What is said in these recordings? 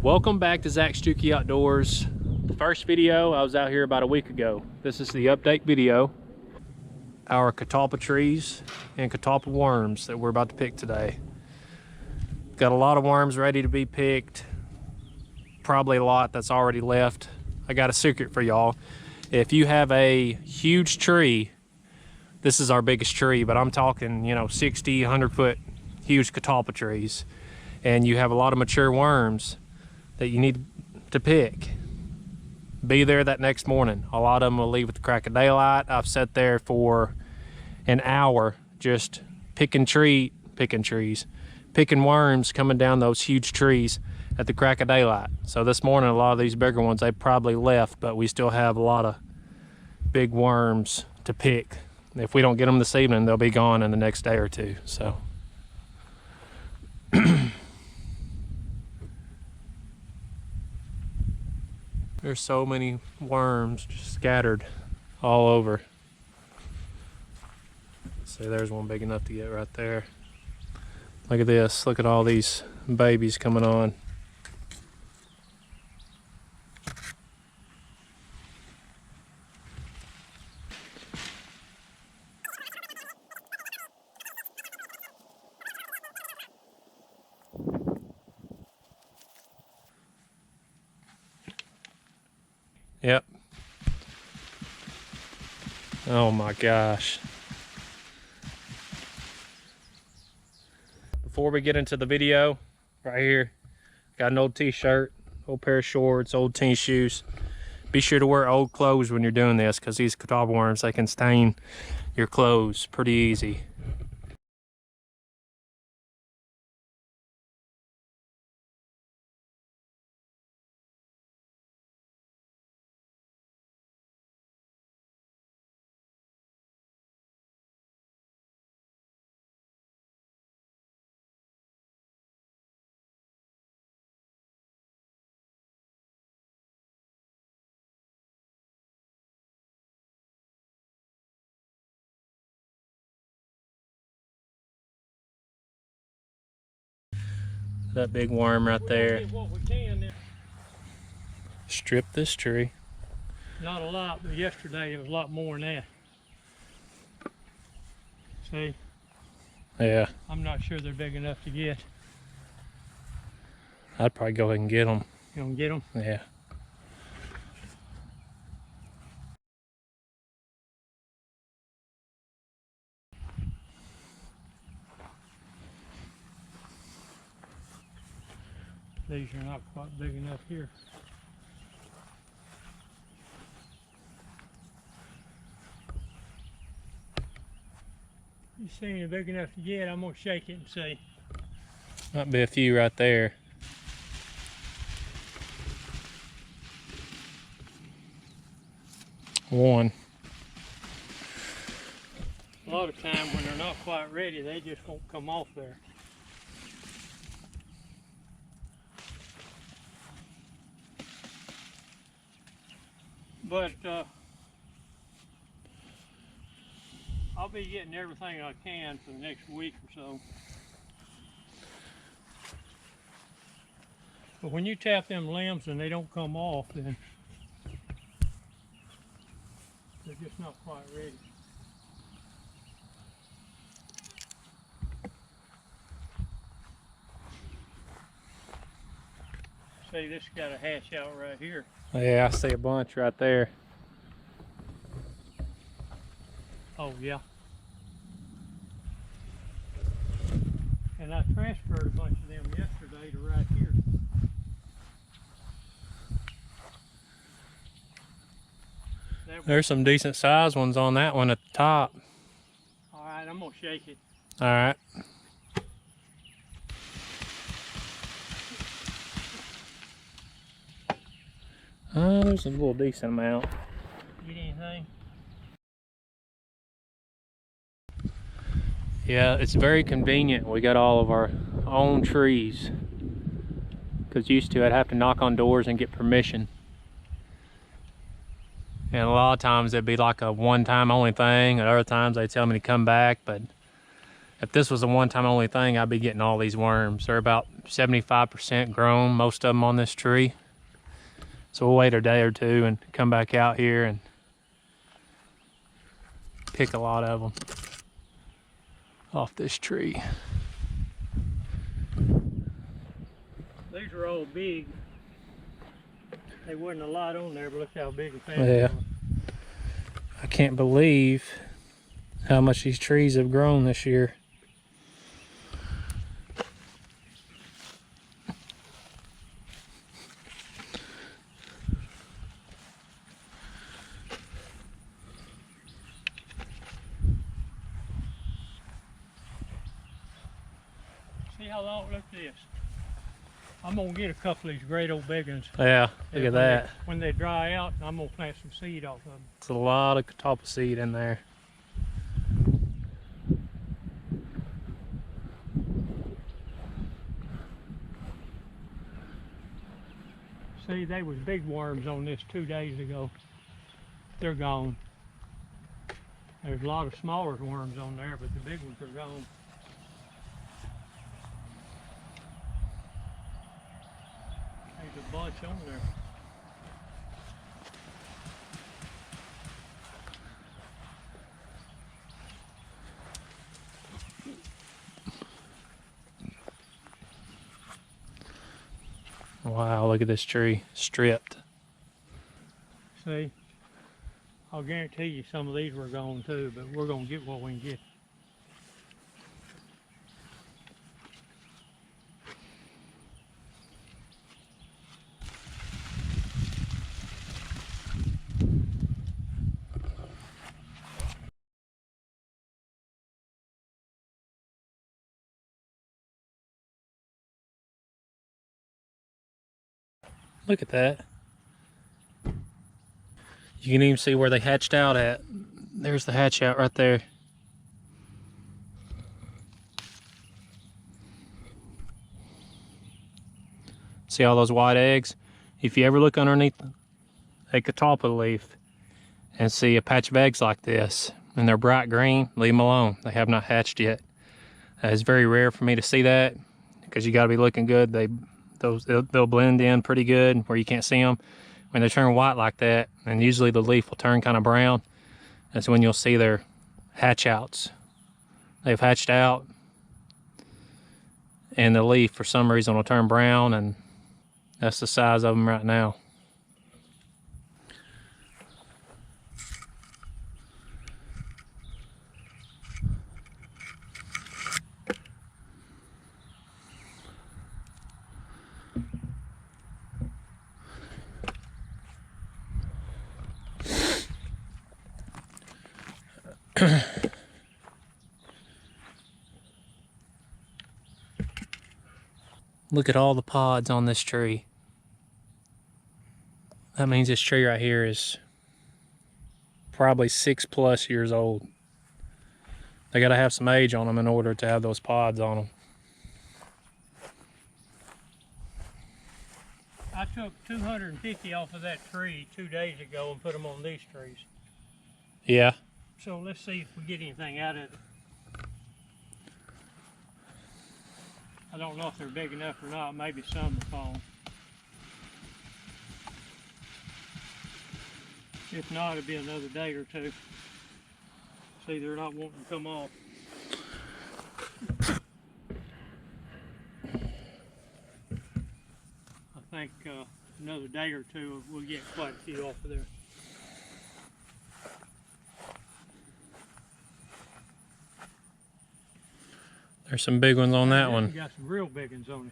Welcome back to Zach Stuckey Outdoors. First video, I was out here about a week ago. This is the update video. Our catalpa trees and catalpa worms that we're about to pick today. Got a lot of worms ready to be picked. Probably a lot that's already left. I got a secret for y'all. If you have a huge tree, this is our biggest tree, but I'm talking, 60, 100 foot huge catalpa trees, and you have a lot of mature worms that you need to pick, be there that next morning. A lot of them will leave at the crack of daylight. I've sat there for an hour just picking worms coming down those huge trees at the crack of daylight. So this morning, a lot of these bigger ones, they probably left, but we still have a lot of big worms to pick. If we don't get them this evening, they'll be gone in the next day or two. So there's so many worms just scattered all over. See, there's one big enough to get right there. Look at this. Look at all these babies coming on. Yep. Oh my gosh. Before we get into the video, right here, got an old t-shirt, old pair of shorts, old tennis shoes. Be sure to wear old clothes when you're doing this, because these catalpa worms, they can stain your clothes pretty easy. That big worm right there. Strip this tree. Not a lot, but yesterday it was a lot more than that. See? Yeah. I'm not sure they're big enough to get. I'd probably go ahead and get them. You gonna get them? Yeah. These are not quite big enough here. You see any big enough to get? I'm gonna shake it and see. Might be a few right there. One. A lot of times when they're not quite ready, they just won't come off there. But I'll be getting everything I can for the next week or so. But when you tap them limbs and they don't come off, then they're just not quite ready. See, this got a hatch out right here. Yeah, I see a bunch right there. Oh yeah. And I transferred a bunch of them yesterday to right here. There's some decent sized ones on that one at the top. All right, I'm gonna shake it. All right. There's a little decent amount. Get anything? Yeah, it's very convenient. We got all of our own trees. Because used to, I'd have to knock on doors and get permission. And a lot of times it'd be like a one-time only thing, and other times they tell me to come back, but If this was a one-time only thing, I'd be getting all these worms. They're about 75% grown, most of them on this tree. So we'll wait a day or two and come back out here and pick a lot of them off this tree. These are all big. There wasn't a lot on there, but look how big and fast Yeah. they are. I can't believe how much these trees have grown this year. See how long, look at this. I'm gonna get a couple of these great old big ones. Yeah, look at that. When they dry out, I'm gonna plant some seed off of them. It's a lot of catalpa seed in there. See, they was big worms on this 2 days ago. They're gone. There's a lot of smaller worms on there, but the big ones are gone. There's a bunch on there. Wow, look at this tree, stripped. See, I'll guarantee you some of these were gone too, but we're gonna get what we can get. Look at that. You can even see where they hatched out at. There's the hatch out right there. See all those white eggs? If you ever look underneath a catalpa leaf and see a patch of eggs like this and they're bright green, leave them alone. They have not hatched yet. It's very rare for me to see that because you got to be looking good. They'll blend in pretty good where you can't see them. When they turn white like that, and usually the leaf will turn kind of brown, that's when you'll see their hatch outs. They've hatched out, and the leaf for some reason will turn brown, and that's the size of them right now. Look at all the pods on this tree. That means this tree right here is probably 6+ years old. They gotta have some age on them in order to have those pods on them. I took 250 off of that tree 2 days ago and put them on these trees. Yeah. So let's see if we get anything out of it. I don't know if they're big enough or not. Maybe some will fall. If not, it'll be another day or two. See, they're not wanting to come off. I think another day or two we'll get quite a few off of there. There's some big ones on that We one. got some real big ones on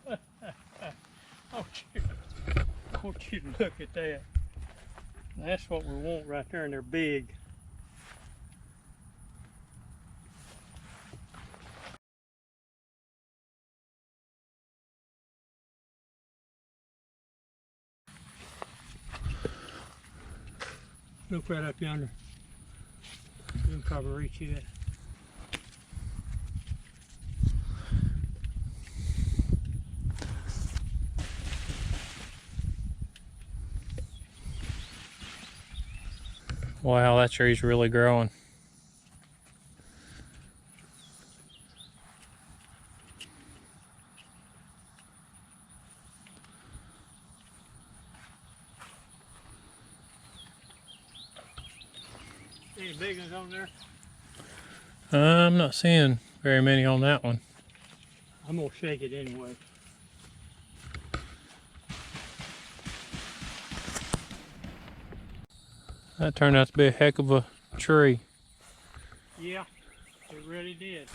it. I want you to look at that. That's what we want right there, and they're big. Look right up yonder. You can probably reach it. Wow, that tree's really growing. Any big ones on there? I'm not seeing very many on that one. I'm gonna shake it anyway. That turned out to be a heck of a tree. Yeah, it really did.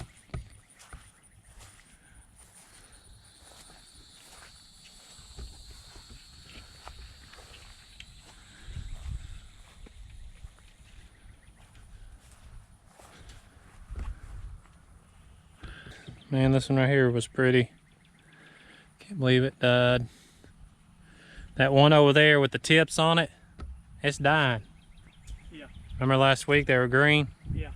Man, this one right here was pretty. Can't believe it died. That one over there with the tips on it, it's dying. Yeah. Remember last week they were green? Yeah.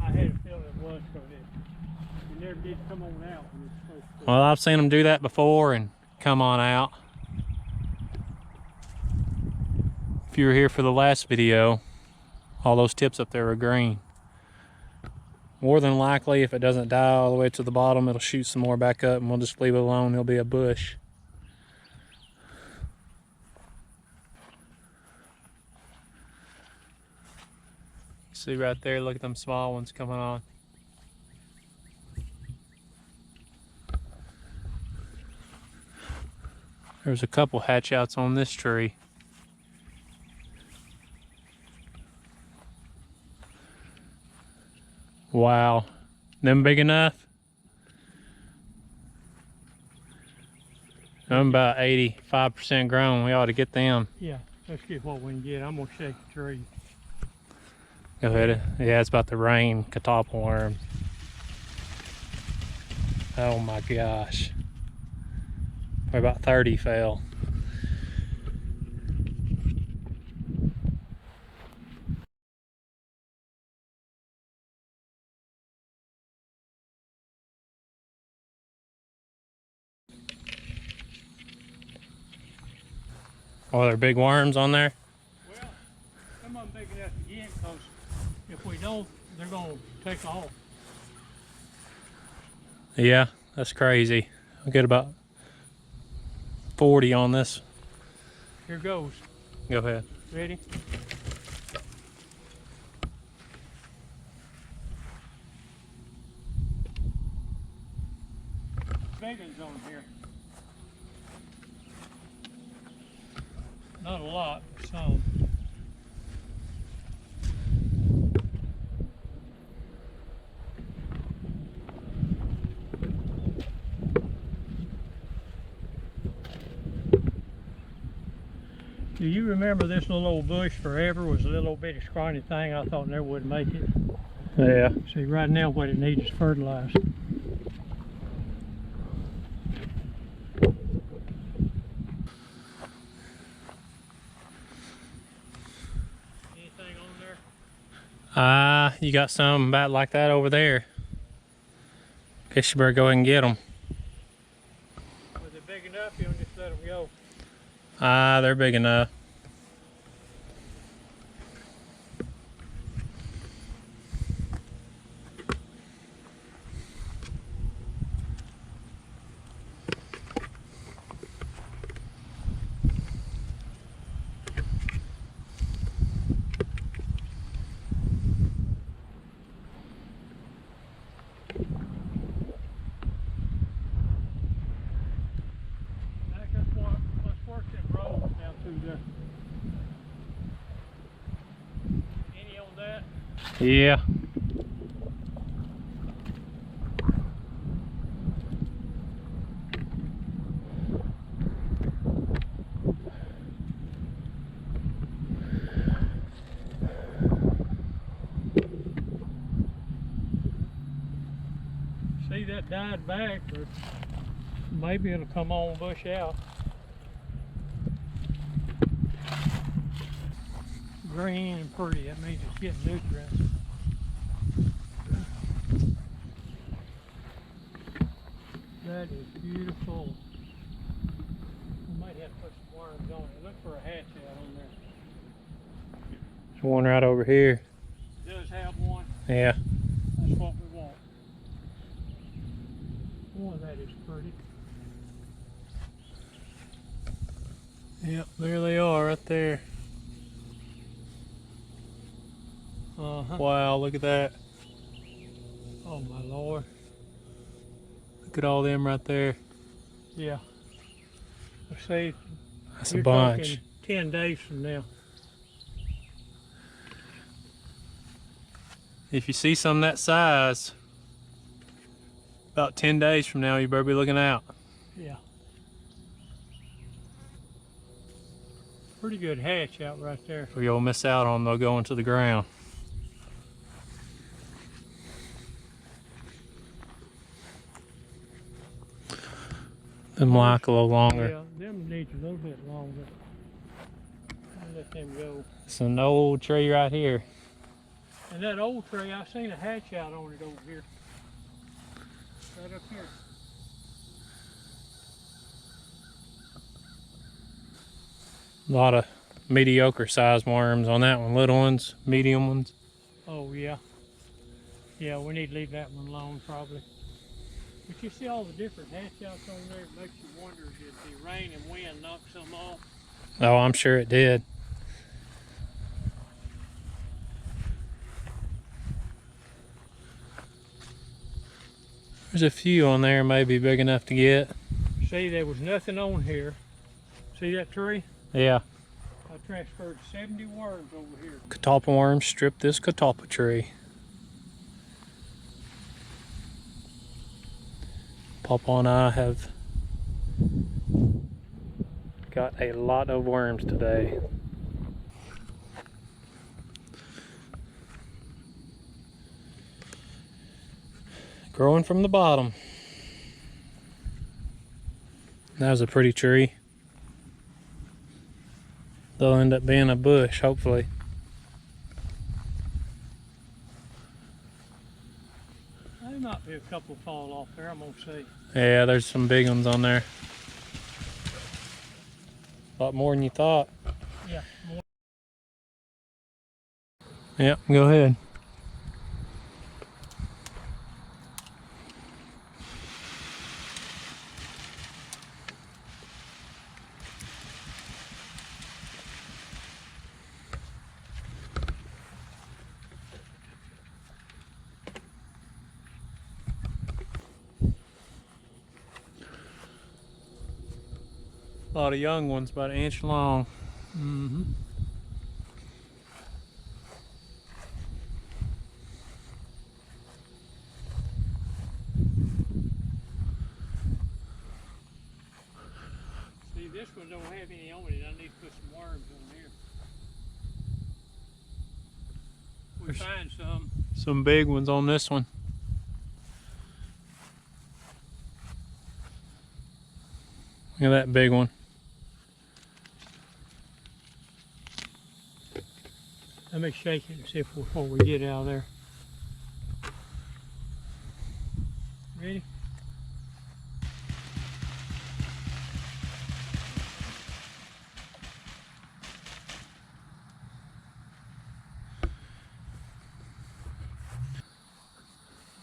I had a feeling it was because it never did come on out when it was supposed to. Well, I've seen them do that before and come on out. If you were here for the last video, all those tips up there were green. More than likely, if it doesn't die all the way to the bottom, it'll shoot some more back up and we'll just leave it alone. It'll be a bush. See right there, look at them small ones coming on. There's a couple hatch outs on this tree. Wow, them big enough? I'm about 85% grown. We ought to get them. Yeah, let's get what we can get. I'm gonna shake the tree. Go ahead. Yeah, it's about to rain Catalpa worm. Oh my gosh. Probably about 30 fell. Oh, there are big worms on there? Well, some of them big enough to get because if we don't, they're gonna take off. Yeah, that's crazy. I'll get about 40 on this. Here goes. Go ahead. Ready? Big ones on here. Not a lot, but some. Do you remember this little old bush forever was a little bitty scrawny thing? I thought never would make it. Yeah. See, right now what it needs is fertilizer. Anything on there? You got some about like that over there. Guess you better go ahead and get them. Was it big enough? You'll just let them go. They're big enough. Let's work them rows down through there. Any on that? Yeah. See, that died back, but maybe it'll come on bush out. Green and pretty, that means it's getting nutrients. That is beautiful. We might have to put some worms on it. Look for a hatch out on there. One right over here. It does have one. Yeah. That's what we want. Boy, that is pretty. Yep, there they are right there. Uh-huh. Wow, look at that. Oh my Lord. Look at all them right there. Yeah. Let's see. That's You're a bunch. talking 10 days from now. If you see some that size, about 10 days from now, you better be looking out. Yeah. Pretty good hatch out right there. Or you'll miss out on them, they'll go into the ground. Them like a little longer. Yeah, them needs a little bit longer. I'll let them go. It's an old tree right here. And that old tree, I seen a hatch out on it over here. Right up here. A lot of mediocre sized worms on that one. Little ones, medium ones. Oh yeah. Yeah, we need to leave that one alone probably. But you see all the different hatch outs on there, it makes you wonder did the rain and wind knock some off? Oh, I'm sure it did. There's a few on there maybe big enough to get. See, there was nothing on here. See that tree? Yeah. I transferred 70 worms over here. Catalpa worms strip this catalpa tree. Papa and I have got a lot of worms today. Growing from the bottom. That was a pretty tree. They'll end up being a bush, hopefully. There might be a couple fall off there, I'm gonna see. Yeah, there's some big ones on there. A lot more than you thought. Yeah, more. Yep, go ahead. A lot of young ones, about an inch long. Mm-hmm. See, this one don't have any on it. I need to put some worms on here. We find Some big ones on this one. Look at that big one. Let me shake it and see if before we get out of there. Ready?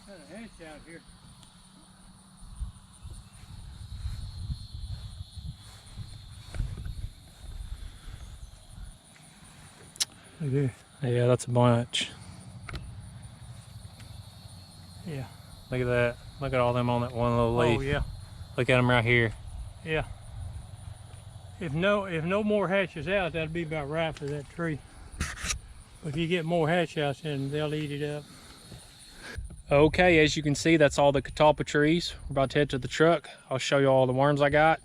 Got a hatch out here. Look there. Yeah, that's a bunch. Yeah. Look at that. Look at all them on that one little leaf. Oh yeah. Look at them right here. Yeah. If no more hatches out, that'd be about right for that tree. If you get more hatch outs in, they'll eat it up. Okay, as you can see, that's all the catalpa trees. We're about to head to the truck. I'll show you all the worms I got.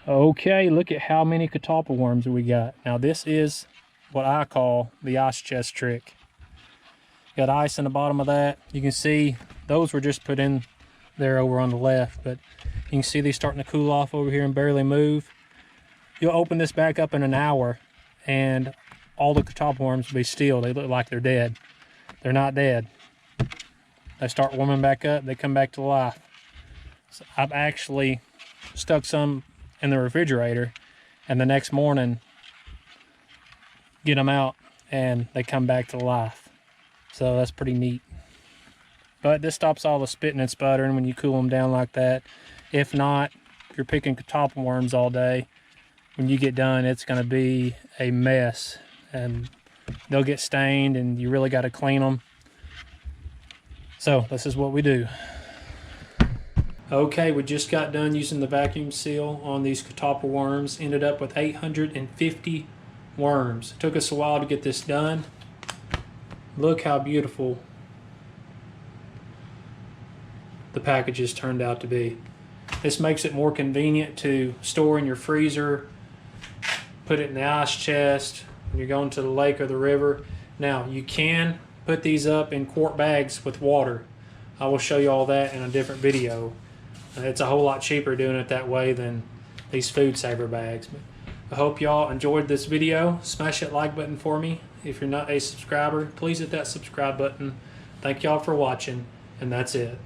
Okay, look at how many catalpa worms we got. Now this is what I call the ice chest trick. Got ice in the bottom of that. You can see those were just put in there over on the left, but you can see these starting to cool off over here and barely move. You'll open this back up in an hour and all the catalpa worms will be still. They look like they're dead. They're not dead. They start warming back up, they come back to life. So I've actually stuck some in the refrigerator and the next morning get them out and they come back to life. So that's pretty neat. But this stops all the spitting and sputtering when you cool them down like that. If not, if you're picking catalpa worms all day, when you get done, it's going to be a mess, and they'll get stained, and you really got to clean them. So this is what we do. Okay, we just got done using the vacuum seal on these catalpa worms. Ended up with 850 worms. It took us a while to get this done. Look how beautiful the packages turned out to be. This makes it more convenient to store in your freezer, put it in the ice chest when you're going to the lake or the river. Now, you can put these up in quart bags with water. I will show you all that in a different video. It's a whole lot cheaper doing it that way than these food saver bags. But I hope y'all enjoyed this video. Smash that like button for me. If you're not a subscriber, please hit that subscribe button. Thank y'all for watching, and that's it.